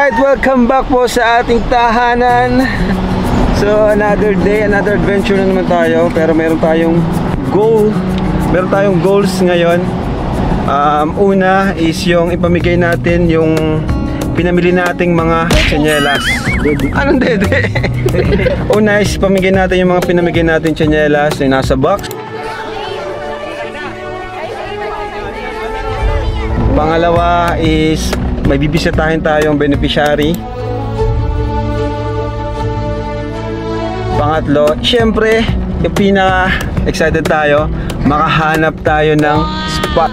Alright, welcome back po sa ating tahanan. So another day, another adventure na naman tayo. Pero meron tayong goal. Meron tayong goals ngayon. Una is yung ipamigay natin yung pinamili nating mga tsinelas. Anong dede? Una is pamigay natin yung mga pinamigay natin tsinelas na nasa box. Pangalawa is may bibisitahin tayong beneficiary. Pangatlo, syempre, yung pinaka-excited tayo, makahanap tayo ng spot.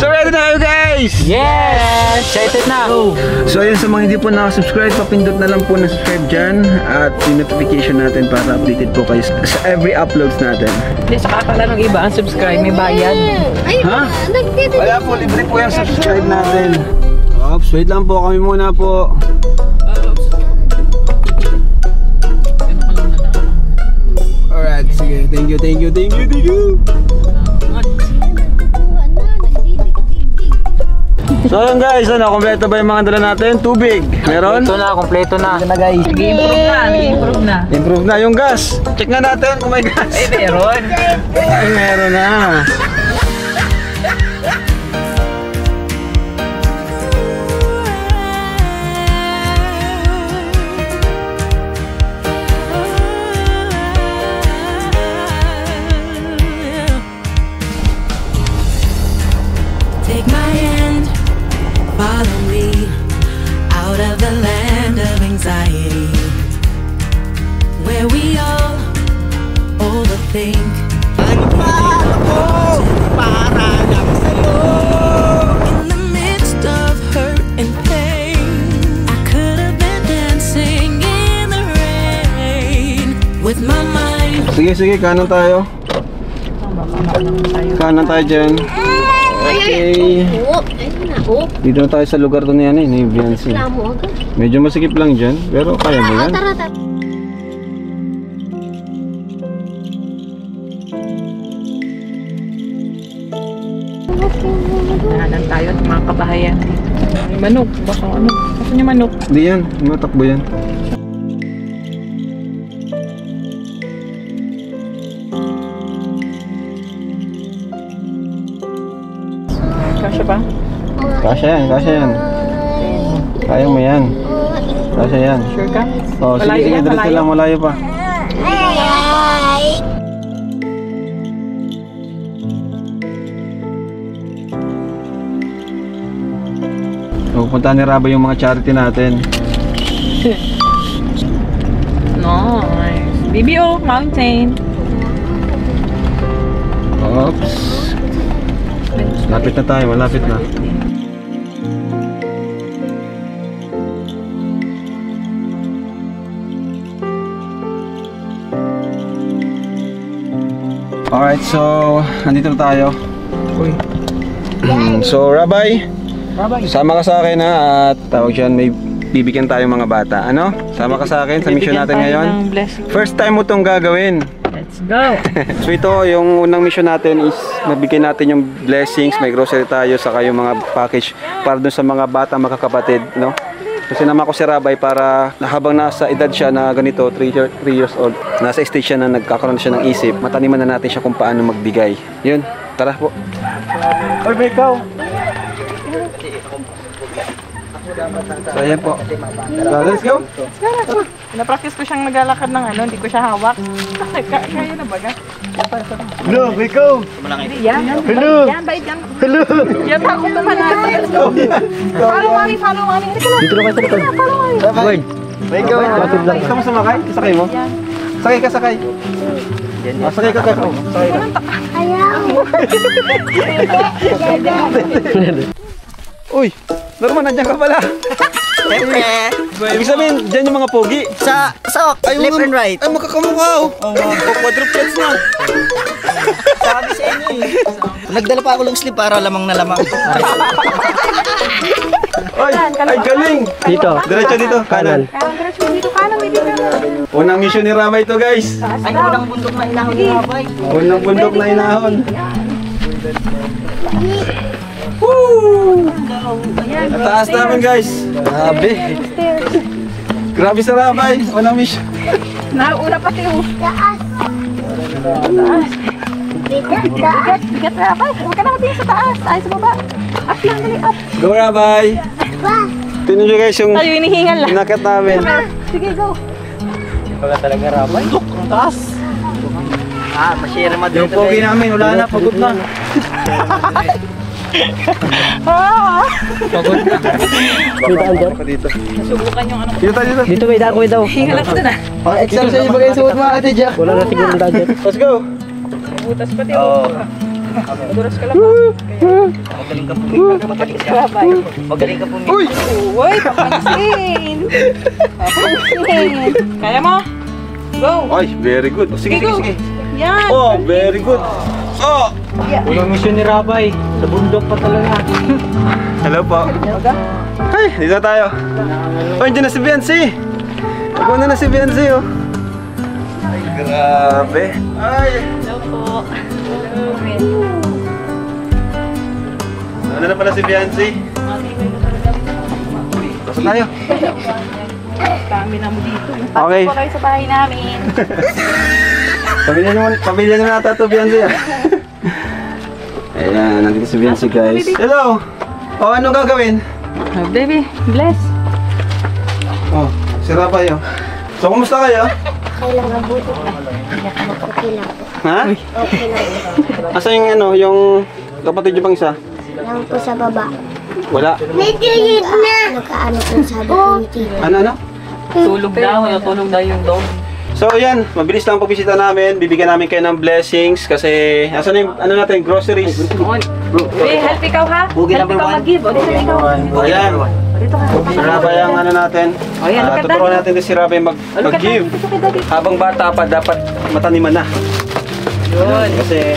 So ready na kayo guys? Yes! Excited na! So ayun, sa mga hindi po nakasubscribe, papindot na lang po na subscribe dyan at yung notification natin para updated po kayo sa every uploads natin. Hindi, sa kakala ng iba, ang subscribe may bayad. Ha? Wala po, libre po yung subscribe natin. Oops, wait lang po, kami muna po. Alright, sige, thank you. So yun guys, kompleto ba yung mga dala natin? Tubig, meron? Kompleto na guys. Nag-improve na. Improve na yung gas. Check nga natin kung may gas. Meron. Ay, meron na. Take my hand, follow me out of the land of anxiety, where we all overthink. In the midst of hurt and pain, I could have been dancing in the rain with my mind. Sige, kanan tayo. Kanan tayo dyan. Okay. Dito na tayo sa lugar to na yan ni Viancy. Medyo masikip lang dyan, pero kaya mo yan. Nahanan tayo at mga kabahayan. Manok, baka ano? Baka niya manok. Hindi yan, matakbo yan. Kasya ba? Kasya yan. Kaya mo yan. Kasya yan. Sure ka? Oh, sige, diretso lang, malayo pa. Pupunta ni Raba yung mga charity natin. Nice. BBO Mountain. Oops. Malapit na tayo, malapit na. Alright, so nandito na tayo. So Rabay, sama ka sa akin ha, at tawag dyan, may bibigyan tayong mga bata. Ano? Sama ka sa akin sa mission natin ngayon. First time mo itong gagawin. Let's go! So ito, yung unang mission natin is nabigyan natin yung blessings, may grocery tayo, saka yung mga package para dun sa mga bata makakapatid, no? Kasi naman ko si Rabay para habang nasa edad siya na ganito, 3 years old, nasa stage siya na nagkakaroon siya ng isip, mataniman na natin siya kung paano magbigay. Yun, tara po. Oy, may ikaw! So ayan po. So, let's go! Na-practice ko siyang naglalakad ng ano, hindi ko siya hawak. Kaya na baga? Hello, ikaw! Yan. Hello! Yan, bait yan. Hello! Yan ako naman natin. Let's go! Follow mami. Dito na kayo sa likod. Boy! Ikaw! Gusto mo sumakay? Sakay mo? Sakay ka. Sakay ka. Sakay ka. Uy! Norman, nandiyan ka pala! Siyempre. Ibig sabihin, dyan yung mga pogi. Sa left and right. Ay, makakamukha oh. Quadruplets na. Sabi sa inyo eh. Nagdala pa ako ng slip para lamang na lamang. Ay, galing. Dito. Diretso dito, kanan. Unang mission ni Rama ito guys. Ay, unang bundok na inahon ni Rabay. Unang bundok na inahon. Woo! Ayan. Taas namin guys. Grabe. Grabe sa Rabay. Walang mission. Nauna pati yung taas. Bigat Rabay. Huwag ka na matingin sa taas. Ay, sa baba. Up lang, dali, up. Go Rabay. Tingnan nyo guys yung Tayo hinihingal lang. inakat namin. Sige, go. Wala talaga Rabay. Ang taas. Masyere madali. Yung pogi namin, wala na, pagod na. Pagod na. Dito. Subukan yung ano. Dito. Dito may dakoy daw. Hingal ako dun ah. Exercise ba kayo suot mga ate Jack? Wala na siguro ng budget. Let's go. Butas pati. Oo. Maduras ka lang. Magaling ka pumigil. Rabay. Magaling ka pumigil. Uy! Uy, papansin. Papansin. Kaya mo? Go. Ay, very good. Oh, sige, Sige, sige, go. sige. Yan. Oh, very good. Oh! Walang mission ni Rabay. Sa bundok pa talaga. Hello po. Ay, dito tayo. Oh, nandiyan na si Biancy. Ako na si Biancy, oh. Ay, grabe. Ay. Hello po. Ano na pala si Biancy? Pasok tayo. Stamina mo dito. Okay. Pasok po kayo sa bahay namin. Pamilya naman nata ito, Biancy, ah. Ayan, nandito si Biancy, guys. Hello! Oh, anong gagawin? Oh, baby, bless. Oh, si Rabay, oh. So, kumusta kayo? Okay lang ang buto. Okay lang po. Ha? Okay lang. Asa yung ano, yung kapatid niyo pang isa? Lang po sa baba. Wala. Medyo yun na! Nagkaano po sabi ko ni Tito. Ano? Tulog daw. Natulog daw yung dog. So, yan. Mabilis lang ang pagbisita namin. Bibigyan namin kayo ng blessings kasi asan na yung, ano natin, groceries. Hey, help ikaw ha? Boogie Help number ikaw one. mag-give. O, dito ikaw. Ayan. O, dito ka. Si Rabay ang ano natin. Oh, yan, look at Tuturuan that. natin din si Rabay mag-give. Dito ka, daddy. Habang bata pa, dapat mataniman na. Yun. Kasi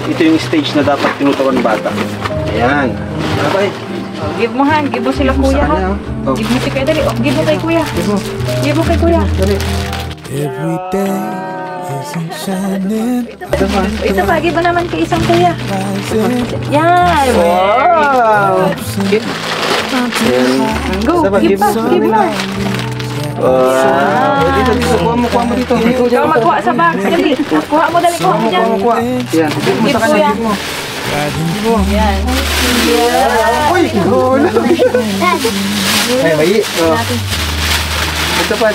ito yung stage na dapat tinuturuan ng bata. Ayan. Rabay. Oh, give mo ha. Give mo sila kuya ha. Saan na, oh? Give mo si kuya, dali. Oh, give mo kay kuya. Give mo kay kuya. Every day isn't shining, Ito pa, give mo naman kay isang kuya. rising. Yan. Wow! Go, Saba, give give pa, mo. give mo. Wow! Dito, kuha mo dito. Ikaw magkuha sa box, dali. Kuha mo, dali. Kuha mo dyan. Yan, give mo sa kanya, Kuya. give mo. Yan. Uy! Hula! Ay, may. Oh. Ito pa.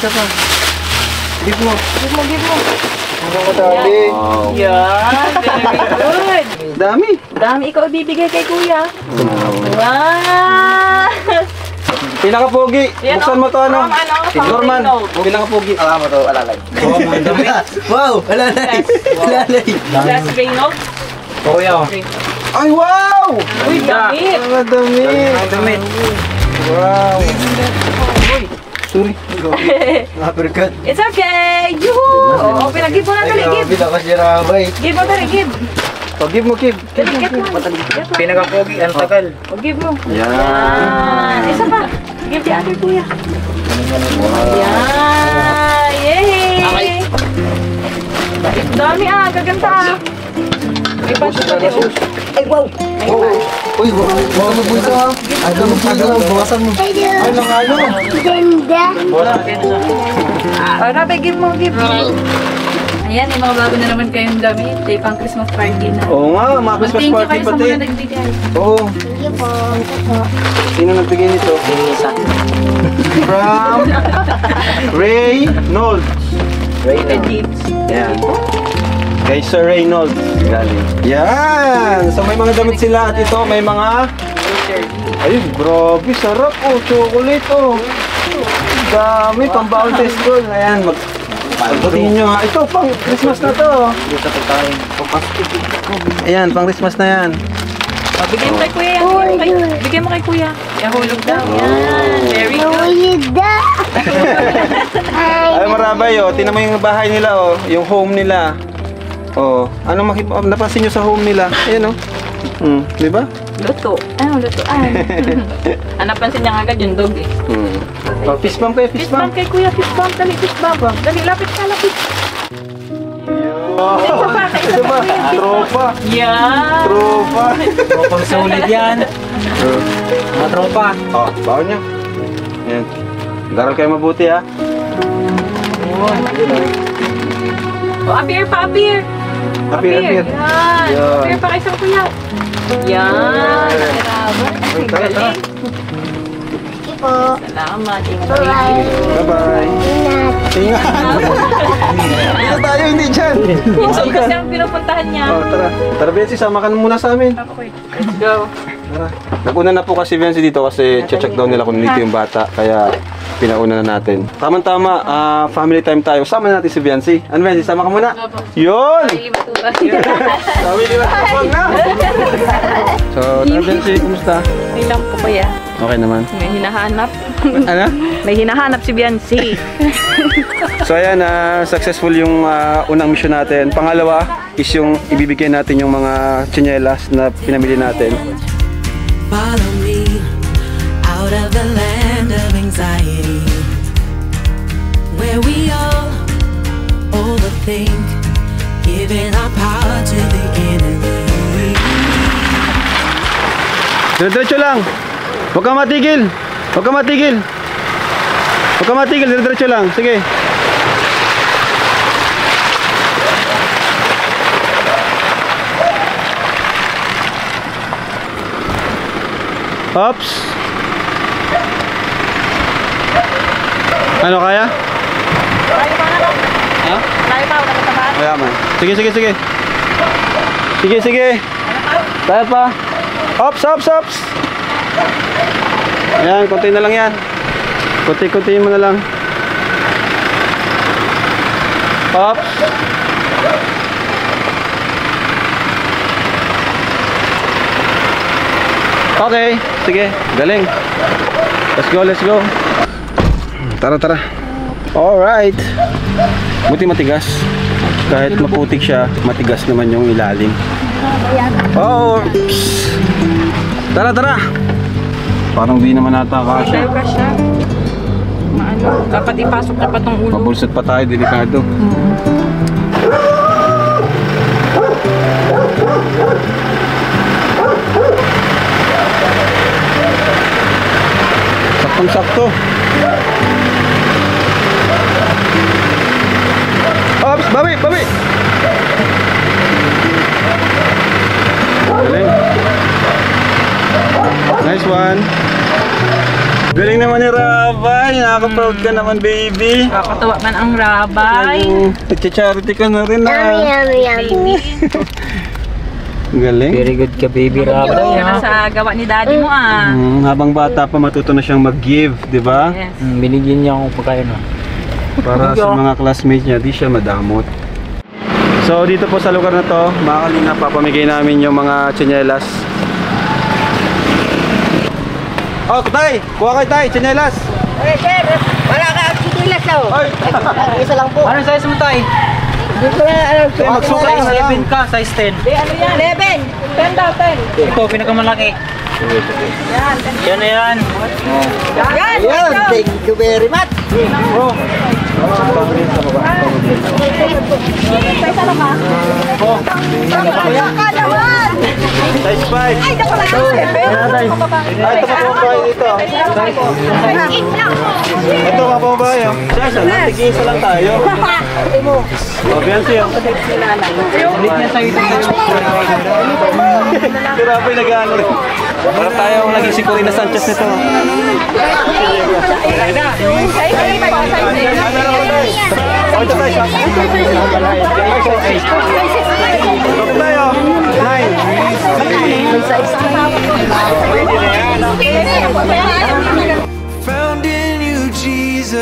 Give mo. Give mo, give mo. Wow. Yan. Very good. Dami. Dami ikaw ibibigay kay kuya. Wow! Pinaka-pogi. Yan, Buksan mo to, ano? from ano? From Norman. Reynold. Pinaka-pogi. Alam mo to, alalay. Wow! Alalay! Alalay! Plus Reynold. Kuya. Ay, wow! Uy, damit. Mga damit. Wow. Sorry. Uppercut. It's okay. Yuhu! Oo, pinag-give mo na, dali, give. Grabe ka si Rabay. Give mo, dali, give. Oh, give mo, give. Dali, get mo. Get mo. Pinaka-pogi, ang tagal. O, give mo. Yan. Yan. Isa pa. Give the other kuya. Yan. Yay! Dami ah, gaganda ah. May pansin pa din. Ay, wow! May pansin. Uy, wow mo bulsa ha. Aga mo, bawasan mo. Ay, Ano? ganda! Rabe, give mo, give. Ayan, may mga bago na naman kayong damit. Tay pang Christmas party na. Oo nga, mga Christmas Thank you party kayo sa pati. mga nagbigay. Oo. Thank you po. Ito po. Sino nagbigay nito? From Reynolds. Jeeps. Yan. Kay Sir Reynolds. Galing. Yan! So may mga damit sila at ito may mga... Ayun, grabe, sarap oh. Chocolate oh. Dami, pang-baon sa school. Ayan, pagbutin nyo ha. Ito, pang Christmas na to. Ayan, pang Christmas na yan. Bigyan mo kay kuya yan. Bigyan mo kay kuya. Yahulog daw. Yan. Very good. Ganda! Ay, marabay oh. Tingnan mo yung bahay nila oh. Yung home nila. Oh, anong napansin nyo sa home nila? Ayan oh. Di ba? Luto. Ano, lutoan. Napansin niya agad yung dog eh. Oh, fist bump kayo, fist Fist bump bump. kay kuya, fist bump. Dali, fist bump. Dali, lapit ka, lapit. Isa pa. Tropa. Yan. Tropa. Tropang solid yan. Mga tropa. Oh, baon niya. Yan. Daral kayo mabuti ha. Oh, appear pa, appear. Appear. Yan. Yan. Appear pa kay isang kuya. Yan. Tara, tara. Sige po. Salamat. Bye-bye. Bye-bye. Ingat. Ingat. Dito tayo, hindi dyan. Hindi kasi ang pinupuntahan niya. Oh, tara. Tara, Bensi, sama ka na muna sa amin. Let's go. Tara. Nag-una na po kasi Bensi dito kasi check down nila kung dito yung bata. Kaya pinauna na natin. Tama-tama, family time tayo. Sama natin si Bensi. Ano Bensi, sama ka muna? Yun! Family na. So, tara Bensi, kumusta? May lang po kuya. Okay naman. May hinahanap. Ano? May hinahanap si Biancy. So ayan, successful yung unang mission natin. Pangalawa is yung ibibigay natin yung mga tsinelas na pinamili natin. Follow me out of the land of anxiety, where we all overthink, giving our power to the enemy. Diretso lang. Huwag kang matigil. Huwag kang matigil. Huwag kang matigil, diretso lang. Sige. Oops. Ano kaya? Ha? Kaya man. Sige, sige, sige. Sige, sige. Kaya pa. Ops, ops, ops. Ayan, konti na lang yan. Kunti-kuntiin mo na lang. Ops. Okay, sige, galing. Let's go, let's go. Tara, tara. Alright. Buti matigas. Kahit maputik siya, matigas naman yung ilalim. Oh, oops. Tara, tara. Parang di naman nata kasya. Tayo ka siya. Maano, dapat ipasok na pa tong ulo. Mabulsot pa tayo, delikado. Saktong-sakto. Ops, bawi, bawi. Galing. Nice one. Galing naman ni Rabay. Nakaka-proud ka naman, baby. Kakatawa man ang rabay. Nagcha-charity ka na rin, Yummy, yummy, yummy. Galing. Very good ka, baby Rabay. Yan na sa gawa ni daddy mo ah. Habang bata pa, matuto na siyang mag-give, di ba? Yes. Binigyan niya akong pagkain. Para sa mga classmates niya, di siya madamot. So, dito po sa lugar na to, mga kalingap, papamigay namin yung mga tsinelas. Oh, tay! Kuha kayo, tay! Tsinelas! Okay, sir. Wala ka ang sitilas daw. Ay! Isa lang po. Anong size mo, tay? Hindi ko na alam. Magsuka ka na lang. 7 ka, size 10. Ano yan? 11! 10 daw, 10. Ito, pinakamalaki. Yan na yan. Yan! Ayun, thank you very much. Oh! Size 5! Ay, ito pa po kayo dito. Ito mga pamabahay. Siya, tig-isa lang tayo. O, Biancy. Ulit niya sa'yo ito. Grabe, nag-ano rin. Para tayong naging si Corina Sanchez nito. O, ito tayo. Ito tayo. 9. Found in you, Jesus.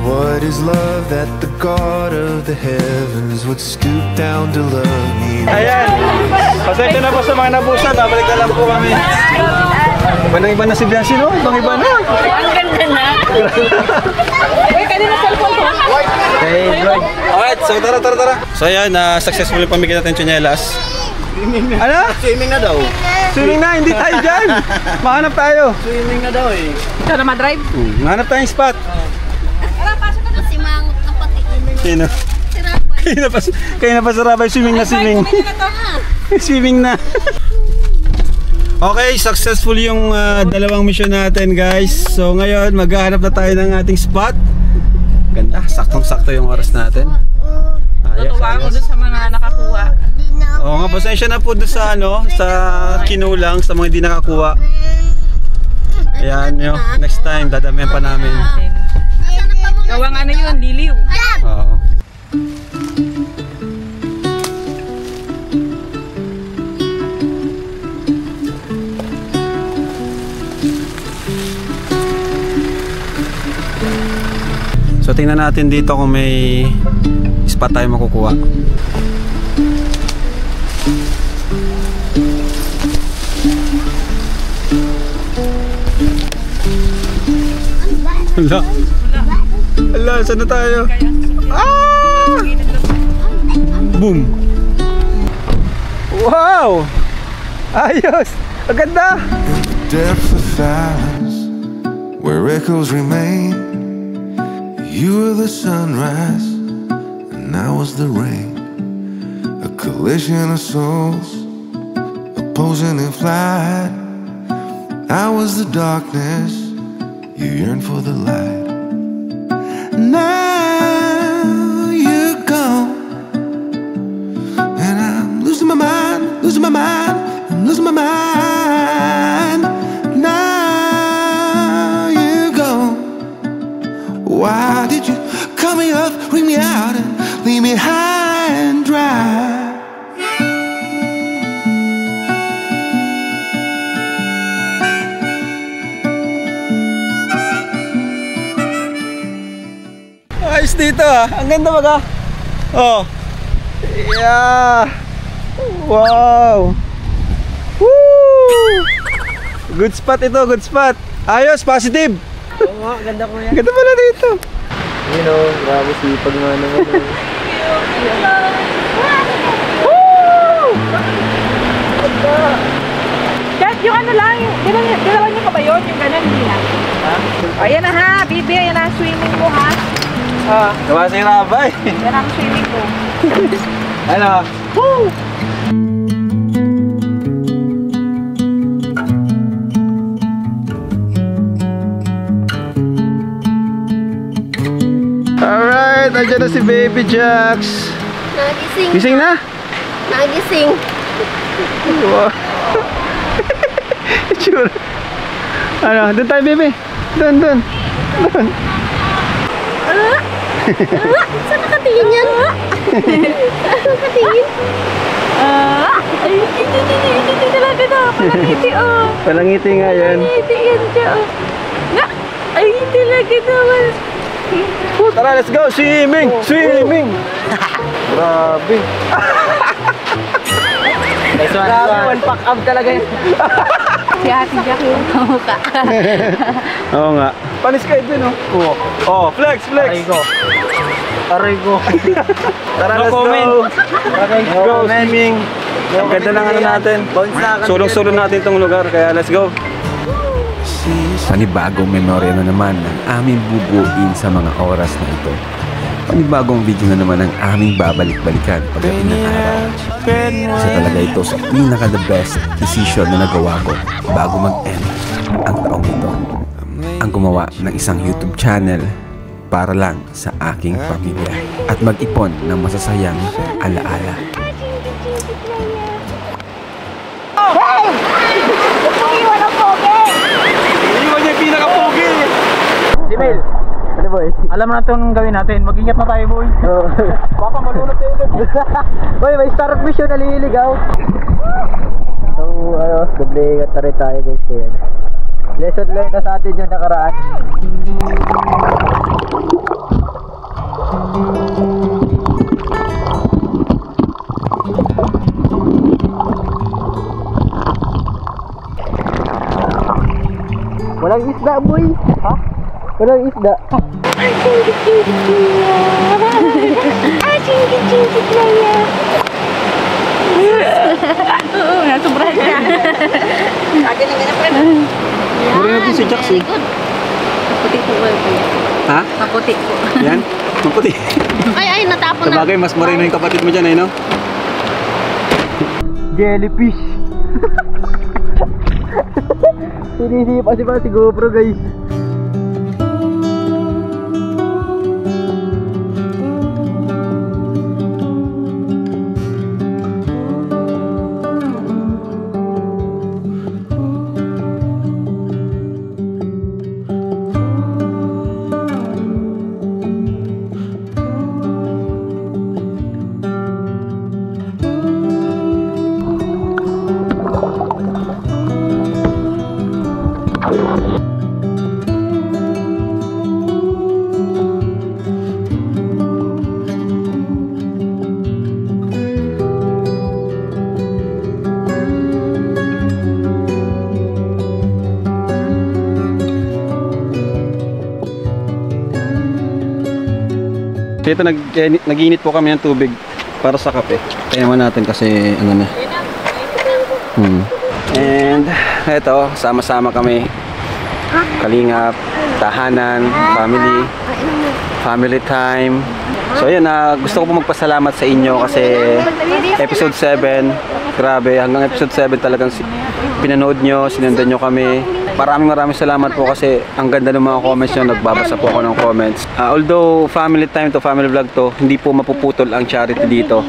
What is love that the God of the heavens would stoop down to love me? Ayan. Pasensya na po sa mga nabusan. Babalik na lang po kami. Iba na si Biancy, no? Ibang-iba na. Ang ganda na. Uy, kanina cellphone ko. Okay, good. Alright, so tara. So ayan, successfully pamigay natin tsinelas. Ano? Swimming na daw. Swimming na, hindi tayo dyan. Mahanap tayo. Swimming na daw eh. Ito na ma-drive. Mahanap tayong spot. Si mga kapatid. Sino? Kayo na pa sa Rabay, swimming na swimming. Swimming na. Okay, successful yung dalawang mission natin guys. So ngayon, maghahanap na tayo ng ating spot. Ganda, saktong-sakto yung oras natin. Natuwa ako dun sa mga nakakuha. Oo nga, pasensya na po doon sa sa kinulang, sa mga hindi nakakuha. Ayan nyo, next time dadamihan pa namin. Gawang ano yun, liliw. Oo. So tingnan natin dito kung may spot tayo makukuha. Hala. Hala, saan na tayo? Ah! Boom! Wow! Ayos! Ang ganda! Depth of silence where echoes remain. You were the sunrise and I was the rain. A collision of souls opposing in flight. I was the darkness, you yearn for the light. Now you're gone and I'm losing my mind, losing my mind, I'm losing my mind. Now you're gone. Why did you cut me up, ring me out and leave me high and dry? Ayos dito ah. Ang ganda baga. Oh. Yeah. Wow. Woo! Good spot ito, good spot. Ayos, positive. Oo nga, ganda ko yan. Ganda pala dito. Yun o, grabe sipag nga naman. Dad, yung ano lang, dalawa niyo pa ba yun? Yung ganun, hindi na. Ha? Ayan na ha, Bibi, ayan na swimming mo ha. Gawa sa Rabay. Yan ang swimming ko. Ano? Woo! Alright, andyan na si Baby Jax. Nagising. Gising na? Nagising. Wow. Itsura. Ano, doon tayo baby. Doon. Saan nakatingin yan? Saan nakatingin? Ay, hindi talaga na. Palangiti oh. Palangiti nga yan. Palangiti yan siya oh. Na! Ay, hindi talaga naman. Tara, let's go! Swimming! Swimming! Grabe! One pack up talaga yun. Si Ate Jack yung kamukha. Oo nga. Panis kayo din oh. Oh, flex! Aray ko. Tara, No let's comment. go! Let's go! Swimming! Ang ganda ng ano natin. Sulong-sulong natin itong lugar, kaya let's go! Panibagong memorya na naman ang aming bubuin sa mga oras na ito. Panibagong video na naman ang aming babalik-balikan pagdating ng araw. Kasi talaga ito sa pinaka-the best decision na nagawa ko bago mag-end ang taong ito. Ang gumawa ng isang YouTube channel para lang sa aking pamilya at mag-ipon ng masasayang alaala. Jimel, ano boy? Alam na itong gawin natin, mag-ingat na tayo boy. Baka malunod tayo ulit. Boy, may start mission na liligaw. So, doble ingat na rin tayo guys kaya. Lesson learned na sa atin yung nakaraan. Walang isda boy. Ha? Walang isda. Chingit na yan. Oo, nasubrahan siya. Agad na ganyan pa rin. Muli natin si Jax eh. Kaputi po ba yan? Ha? Kaputi po. Yan? Maputi. Ay, natapon na. Sabagay, mas marino yung kapatid mo dyan, no? Jellyfish. Sinisipa si GoPro, guys. Dito nag-init po kami ng tubig para sa kape. Kaya naman natin kasi ano na. And eto, sama-sama kami. Kalingap, tahanan, family time. So ayan, gusto ko po magpasalamat sa inyo kasi episode 7, grabe, hanggang episode 7 talagang pinanood nyo, sinundan nyo kami. Maraming salamat po kasi ang ganda ng mga comments nyo, nagbabasa po ako ng comments. Although family time to, family vlog to, hindi po mapuputol ang charity dito.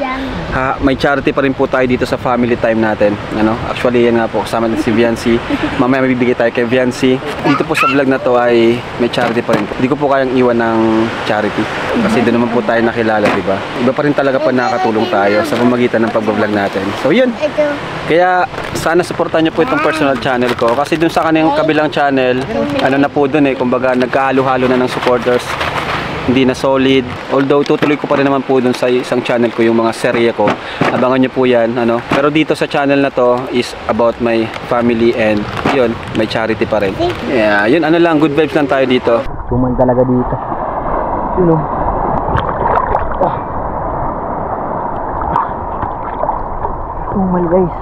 May charity pa rin po tayo dito sa family time natin. Actually yan nga po, kasama din si Viancy. Mamaya mabibigay tayo kay Viancy. Dito po sa vlog na to ay may charity pa rin po. Hindi ko po kayang iwan ng charity kasi doon naman po tayo nakilala, diba? Iba pa rin talaga pa nakakatulong tayo sa pamagitan ng pag-vlog natin. So yun, kaya sana supportan nyo po itong personal channel ko kasi dun sa kanyang kabilang channel, ano na po dun kumbaga nagkahalo-halo na ng supporters, hindi na solid. Although tutuloy ko pa rin naman po dun sa isang channel ko yung mga serye ko, abangan nyo po yan, pero dito sa channel na to is about my family and yun, may charity pa rin. Yeah, yun, lang, good vibes lang tayo dito. Tuman talaga dito. Yun tumal, guys.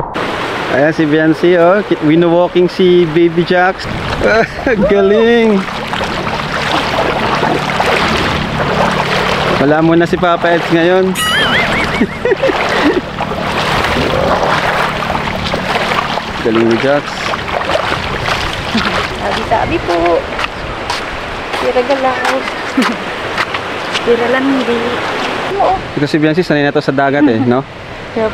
Ayan si Viancy, wino-walking si Baby Jax. Galing. Wala muna si Papa Eds ngayon. Galing ni Jax. Tabi-tabi po. Tira lang. Tira lang hindi. Ito si Viancy, sanay na to sa dagat no? Yep.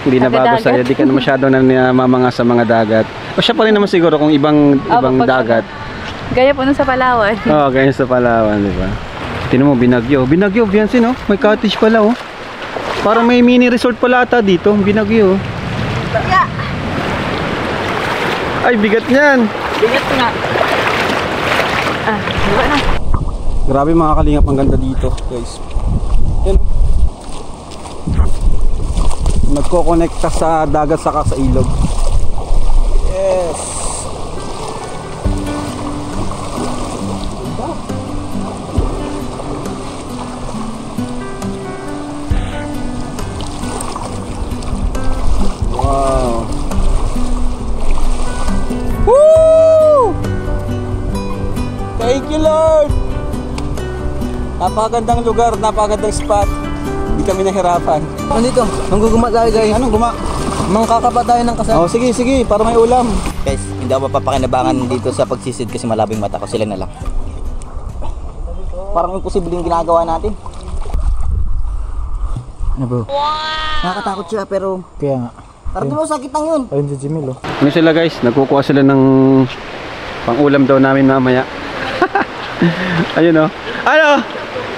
Hindi na bago sa'yo, di ka na masyado na namamanga sa mga dagat. O siya pa rin naman siguro kung ibang dagat. Gaya po nun sa Palawan. Oo, gaya sa Palawan, di ba? Tingnan mo, Binagyo, Viancy, no? May cottage pala, Parang may mini resort pala ata dito, Binagyo. Yeah. Ay, bigat niyan. Bigat nga. Diba na? Grabe mga kalingap, ang ganda dito, guys. Yan. Nagko-connecta sa dagat saka sa ilog. Yes. Wow. Woo! Thank you, Lord. Napakagandang lugar, napakagandang spot. Hindi kami nahirapan. Nandito, mangguguma tayo, guys. Anong guma? Mangkakapa tayo ng kasal. Oh, sige, para may ulam. Guys, hindi ako mapapakinabangan dito sa pagsisid kasi malabing mata ko. Sila na lang. Parang imposible yung ginagawa natin. Ano bro? Wow! Nakakatakot siya pero... Kaya nga. Parang di mo sakit lang yun. Ayun si Jimmy, Ano sila, guys? Nagkukuha sila ng pang-ulam daw namin mamaya. Ayun, Ano?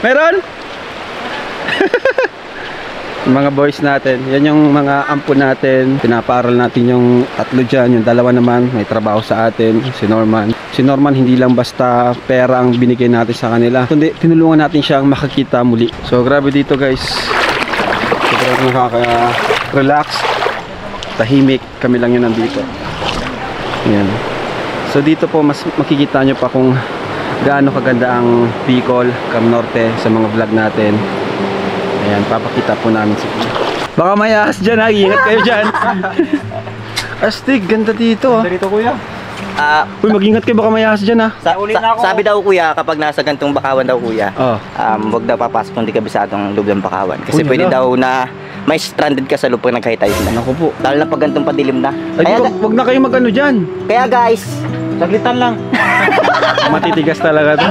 Meron? Mga boys natin, yan yung mga ampo natin. Pinapaaral natin yung tatlo dyan. Yung dalawa naman may trabaho sa atin, si Norman. Si Norman hindi lang basta pera ang binigay natin sa kanila, kundi tinulungan natin siyang makakita muli. So grabe dito, guys. Sobrang nakaka-relax, tahimik, kami lang yun nandito. Yan. So dito po mas makikita nyo pa kung gaano kaganda ang Bicol, Cam Norte sa mga vlog natin. Ayan, papakita po namin si Kuya. Baka may ahas dyan, ingat kayo dyan. Astig, ganda dito. Ganda dito, kuya. Uy, mag-ingat kayo, baka may ahas dyan ha. Sabi daw kuya, kapag nasa gantong bakawan daw kuya, Oh. wag daw papasok kung di kabisadong loob ng bakawan. Kasi Uy, pwede hala. daw na may stranded ka sa loob pag nag-high tide na. Naku po. Lalo na pag gantong padilim na. Ay, wag na kayo mag-ano dyan. Kaya guys, Saglitan lang. Matitigas talaga to.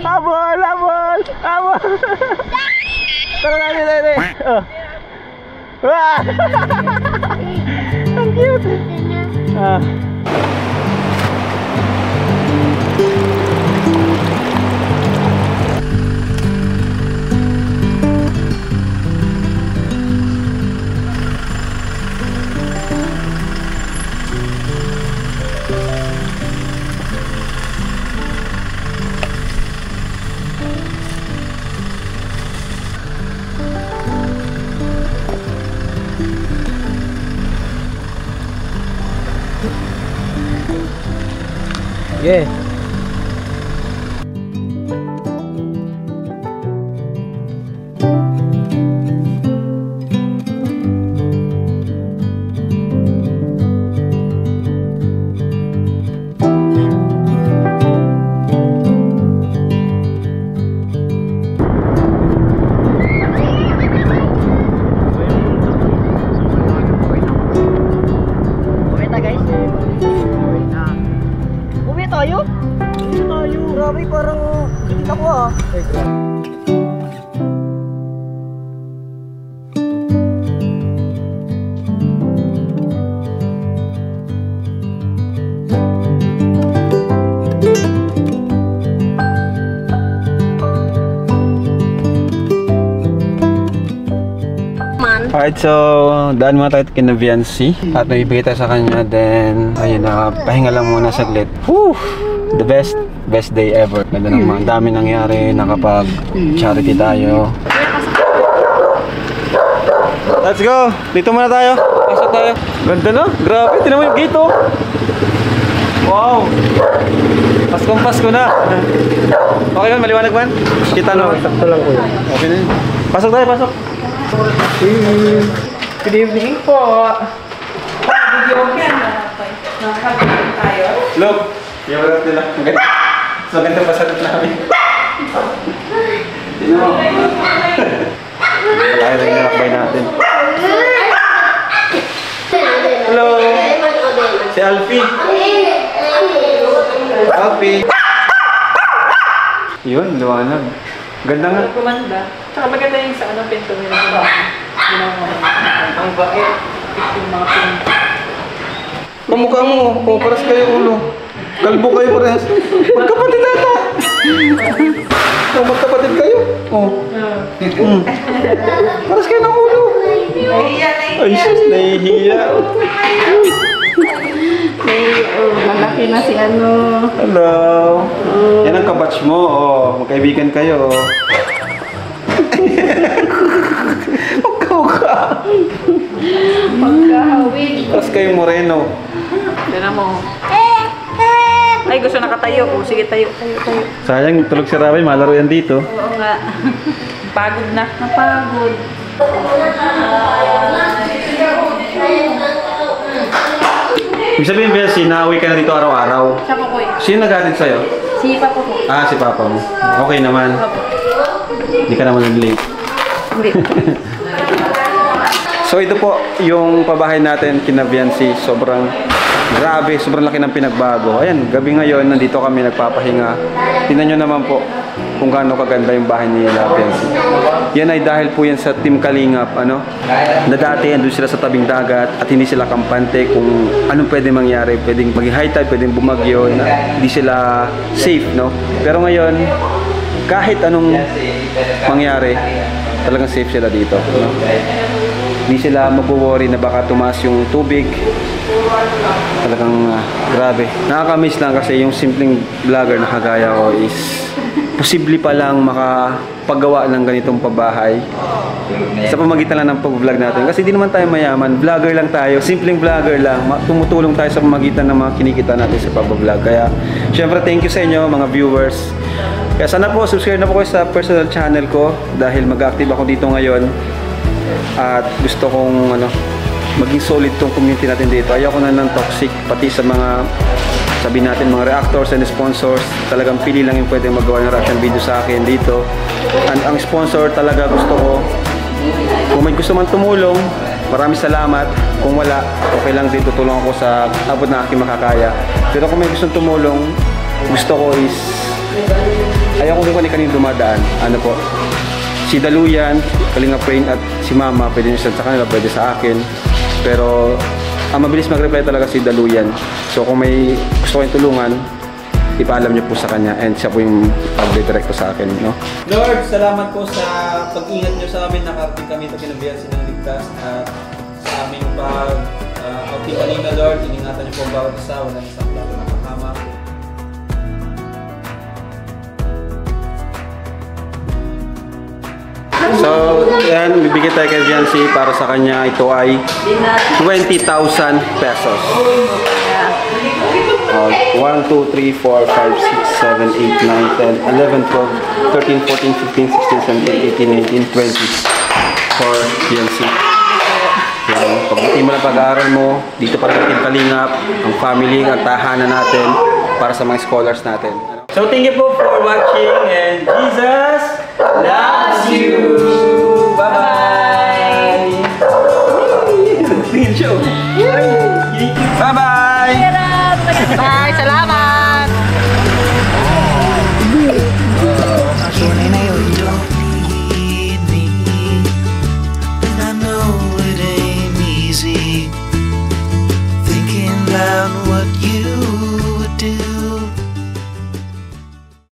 Habol! Habol! Habol! Tara na, dali! Oh. Wah! Ang cute! Ah. yeah. Grabe, parang kita ko ah. Alright, so daan muna tayo kina Viancy at naibigay tayo sa kanya, then ayun na, pahinga lang muna saglit. Woo! The best day ever. Ganda naman, dami nangyari, nakapag charity tayo. Let's go! Dito muna tayo, pasok tayo. Ganda no? Grabe, tinan mo yung gate oh. Wow! Paskong Pasko na. Okay man, maliwanag man? Kita no? Sakto lang po. Okay na yun. Pasok tayo, pasok. Good evening po. Video yan. Nakakabigyan tayo. Look! Yung ulat nila. So, ganito pasalit namin. Sino mo? Wala yung nilakbay natin. Hello! Si Alfie. Alfie. Yun, liwanag. Ganda nga. Kumanda. Tsaka maganda yung sa anong pinto nila. Ang bait. Yung mga pinto. Kamukha mo. O, paras kayo ulo. Kalbo kayo pares. Magkapatid nata. Magkapatid kayo. Oh. Paras kayo ng ulo. Nahihiya, Ay, sus, nahihiya. malaki na si ano. Hello. Yan ang kabatch mo. Oh, magkaibigan kayo. Magkauka. Pagkahawin. Paras kayo moreno. Tignan mo. Ay, gusto nakatayo. Oh, sige, tayo. Sayang, tulog si Rabay. Malaro yan dito. Oo nga. Pagod na. Napagod. Ibig sabihin, Bessie, nauwi ka na dito araw-araw. Siya po po eh. Sino nag-atid sa'yo? Si Papa po. Ah, si Papa mo. Okay naman. Hindi ka naman nag-late. Hindi. So ito po yung pabahay natin kina Biancy. Sobrang grabe, sobrang laki ng pinagbago. Ayan, gabi ngayon nandito kami nagpapahinga. Tingnan nyo naman po kung gaano kaganda yung bahay ni Biancy. Yan ay dahil po yan sa Team Kalingap, ano? Na dati andun sila sa tabing dagat at hindi sila kampante kung anong pwede mangyari. Pwedeng maging high tide, pwedeng bumagyo, na hindi sila safe, no? Pero ngayon, kahit anong mangyari, talagang safe sila dito, no? Hindi sila mag-worry na baka tumaas yung tubig. Talagang grabe. Nakaka-miss lang kasi yung simpleng vlogger na kagaya ko is posible pa lang makapagawa ng ganitong pabahay sa pamagitan lang ng pag-vlog natin. Kasi di naman tayo mayaman. Vlogger lang tayo. Simpleng vlogger lang. Tumutulong tayo sa pamagitan ng mga kinikita natin sa pag-vlog. Kaya syempre thank you sa inyo mga viewers. Kaya sana po subscribe na po kayo sa personal channel ko dahil mag-active ako dito ngayon. At gusto kong maging solid tong community natin dito. Ayoko na ng toxic pati sa mga sabi natin mga reactors and sponsors. Talagang pili lang yung pwede magawa ng reaction video sa akin dito. And ang sponsor talaga gusto ko, kung may gusto man tumulong, maraming salamat. Kung wala, okay lang din, tutulong ako sa abot na aking makakaya. Pero kung may gustong tumulong, gusto ko is ayoko din kani-kaning dumadaan. Ano po, si Daluyan, Kalingap Rain at si Mama, pwede nyo sa kanila, pwede sa akin. Pero ang mabilis mag-reply talaga si Daluyan. So kung may gusto kayong tulungan, ipaalam nyo po sa kanya and siya po yung pag-direct sa akin, no? Lord, salamat po sa pag-ingat nyo sa amin. Nakarating kami ito kinabihan sinangligtas at sa aming pag-outing kanina, Lord. Iningatan nyo po ang bawat isa. Walang isang plano na makama. So, yan, bibigyan tayo kay Biancy para sa kanya. Ito ay 20,000 pesos. 1, 2, 3, 4, 5, 6, 7, 8, 9, 10, 11, 12, 13, 14, 15, 16, 17, 18, 20 for Biancy. Yan, pagbuti mo ng pag-aaral mo, dito para natin kalingap, ang family, ang tahanan natin para sa mga scholars natin. So, thank you po for watching and Jesus loves you! Bye-bye! Bye-bye!